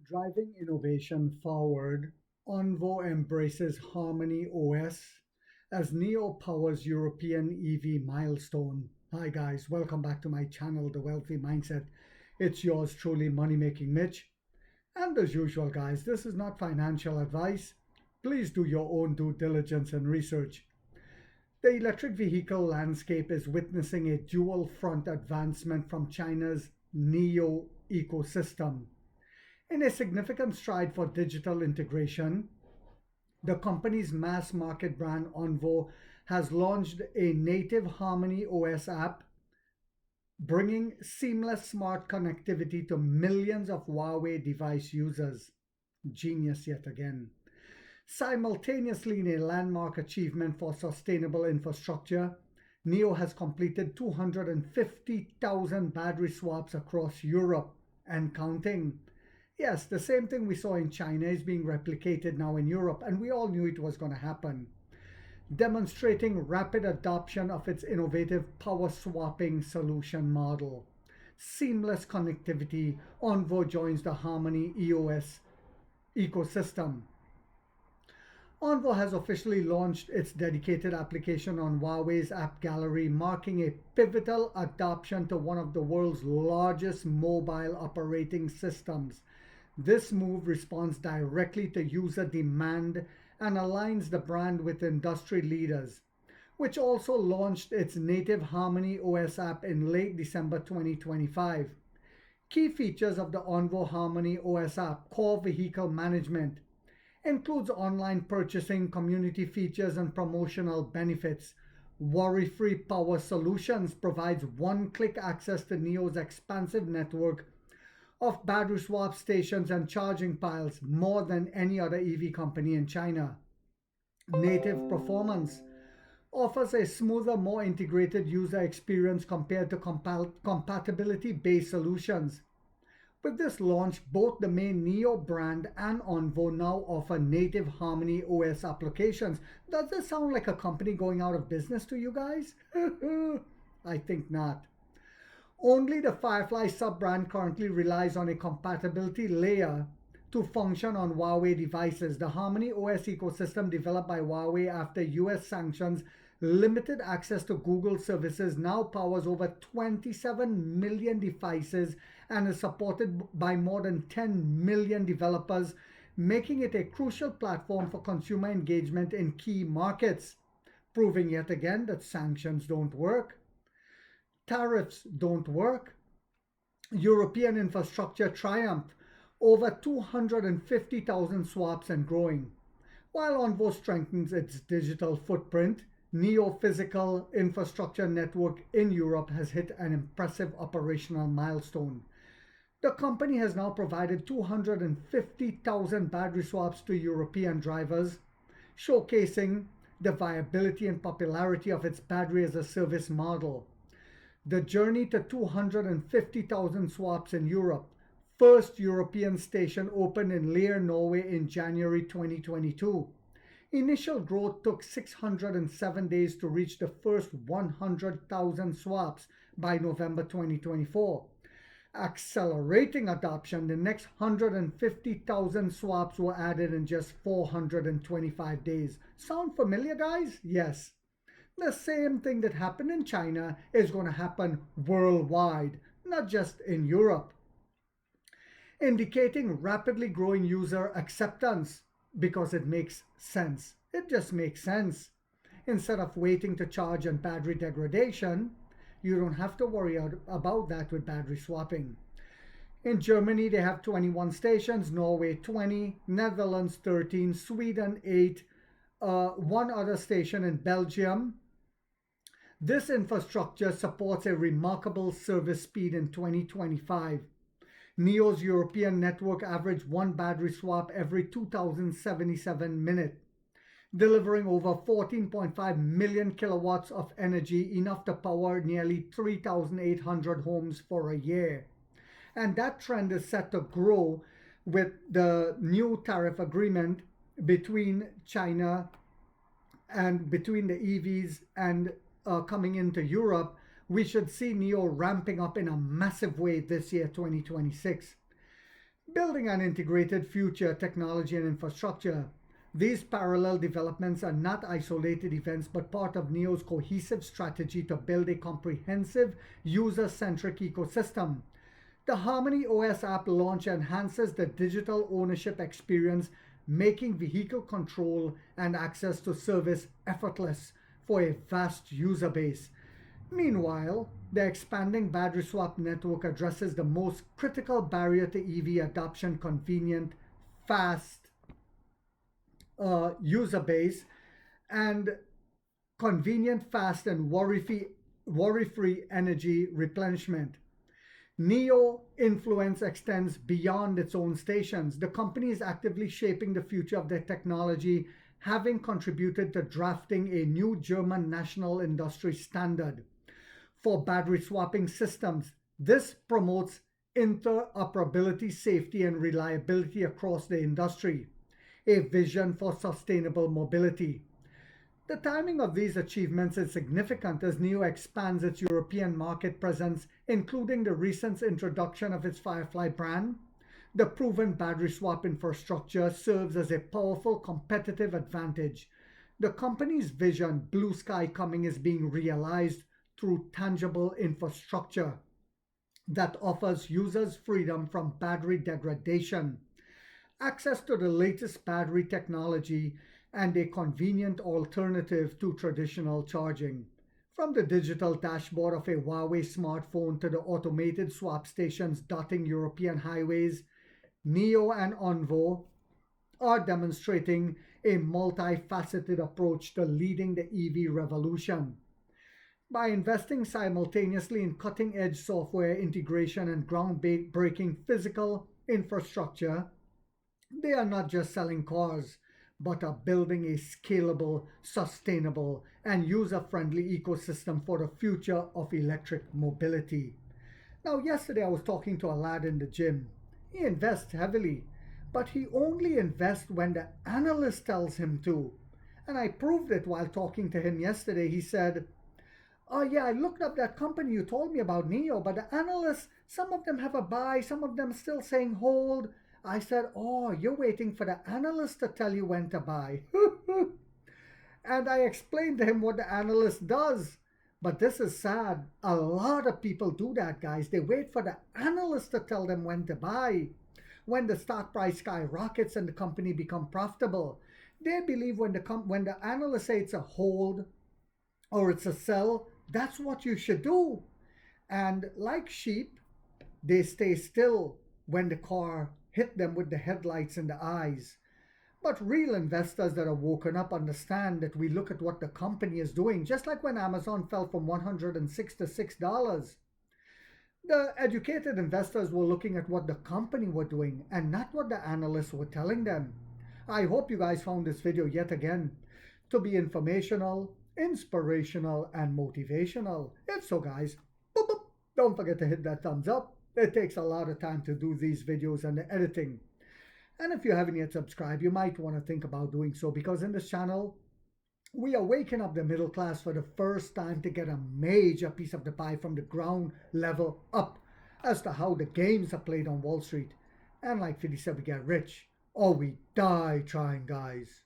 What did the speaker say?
Driving innovation forward, Onvo embraces Harmony OS as Neo powers European EV Milestone. Hi guys, welcome back to my channel, The Wealthy Mindset. It's yours truly, Money Making Mitch. And as usual, guys, this is not financial advice. Please do your own due diligence and research. The electric vehicle landscape is witnessing a dual front advancement from China's NEO ecosystem. In a significant stride for digital integration, the company's mass market brand Onvo has launched a native Harmony OS app, bringing seamless smart connectivity to millions of Huawei device users. Genius yet again. Simultaneously, in a landmark achievement for sustainable infrastructure, NEO has completed 250,000 battery swaps across Europe and counting. Yes, the same thing we saw in China is being replicated now in Europe, and we all knew it was going to happen, demonstrating rapid adoption of its innovative power swapping solution model. Seamless connectivity, Onvo joins the Harmony EOS ecosystem. Onvo has officially launched its dedicated application on Huawei's app gallery, marking a pivotal adoption to one of the world's largest mobile operating systems. This move responds directly to user demand and aligns the brand with industry leaders, which also launched its native Harmony OS app in late December 2025. Key features of the Onvo Harmony OS app: core vehicle management, includes online purchasing, community features, and promotional benefits. Worry-free power solutions provides one-click access to NEO's expansive network of battery swap stations and charging piles, more than any other EV company in China. Native performance offers a smoother, more integrated user experience compared to compatibility-based solutions. With this launch, both the main NEO brand and Onvo now offer native Harmony OS applications. Does this sound like a company going out of business to you guys? I think not. Only the Firefly sub-brand currently relies on a compatibility layer to function on Huawei devices. The Harmony OS ecosystem, developed by Huawei after US sanctions limited access to Google services, now powers over 27 million devices and is supported by more than 10 million developers, making it a crucial platform for consumer engagement in key markets, proving yet again that sanctions don't work. Tariffs don't work. European infrastructure triumphed, over 250,000 swaps and growing. While Onvo strengthens its digital footprint, NEO physical infrastructure network in Europe has hit an impressive operational milestone. The company has now provided 250,000 battery swaps to European drivers, showcasing the viability and popularity of its battery as a service model. The journey to 250,000 swaps in Europe. First European station opened in Leer, Norway in January 2022. Initial growth took 607 days to reach the first 100,000 swaps by November 2024. Accelerating adoption, the next 150,000 swaps were added in just 425 days. Sound familiar, guys? Yes. The same thing that happened in China is going to happen worldwide, not just in Europe, indicating rapidly growing user acceptance because it makes sense. It just makes sense. Instead of waiting to charge and battery degradation, you don't have to worry about that with battery swapping. In Germany, they have 21 stations, Norway 20, Netherlands 13, Sweden 8, one other station in Belgium. This infrastructure supports a remarkable service speed in 2025. NEO's European network averaged one battery swap every 2,077 minutes, delivering over 14.5 million kilowatts of energy, enough to power nearly 3,800 homes for a year. And that trend is set to grow with the new tariff agreement between China and between the EVs and coming into Europe. We should see NEO ramping up in a massive way this year, 2026. building an integrated future technology and infrastructure. These parallel developments are not isolated events but part of NEO's cohesive strategy to build a comprehensive, user-centric ecosystem. The Harmony OS app launch enhances the digital ownership experience, making vehicle control and access to service effortless for a vast user base. Meanwhile, the expanding battery swap network addresses the most critical barrier to EV adoption: convenient, fast user base, and convenient, fast, and worry-free energy replenishment. NEO influence extends beyond its own stations. The company is actively shaping the future of their technology, having contributed to drafting a new German national industry standard for battery swapping systems. This promotes interoperability, safety, and reliability across the industry, a vision for sustainable mobility. The timing of these achievements is significant as NEO expands its European market presence, including the recent introduction of its Firefly brand. The proven battery swap infrastructure serves as a powerful competitive advantage. The company's vision, Blue Sky Coming, is being realized through tangible infrastructure that offers users freedom from battery degradation, access to the latest battery technology, and a convenient alternative to traditional charging. From the digital dashboard of a Huawei smartphone to the automated swap stations dotting European highways, NEO and Onvo are demonstrating a multifaceted approach to leading the EV revolution. By investing simultaneously in cutting-edge software integration and groundbreaking physical infrastructure, they are not just selling cars, but are building a scalable, sustainable, and user-friendly ecosystem for the future of electric mobility. Now, yesterday I was talking to a lad in the gym. He invests heavily, but he only invests when the analyst tells him to. And I proved it while talking to him yesterday. He said, "Oh yeah, I looked up that company you told me about, NEO, but the analysts, some of them have a buy, some of them still saying hold." I said, "Oh, you're waiting for the analyst to tell you when to buy." And I explained to him what the analyst does. But this is sad. A lot of people do that, guys. They wait for the analyst to tell them when to buy. When the stock price skyrockets and the company become profitable, they believe when the analyst say it's a hold or it's a sell, that's what you should do. And like sheep, they stay still when the car hit them with the headlights in the eyes. But real investors that are woken up understand that we look at what the company is doing, just like when Amazon fell from $106 to $6. The educated investors were looking at what the company were doing and not what the analysts were telling them. I hope you guys found this video yet again to be informational, inspirational, and motivational. If so, guys, boop, boop, don't forget to hit that thumbs up. It takes a lot of time to do these videos and the editing. And if you haven't yet subscribed, you might want to think about doing so, because in this channel, we are waking up the middle class for the first time to get a major piece of the pie from the ground level up as to how the games are played on Wall Street. And like 50 said, we get rich or we die trying, guys.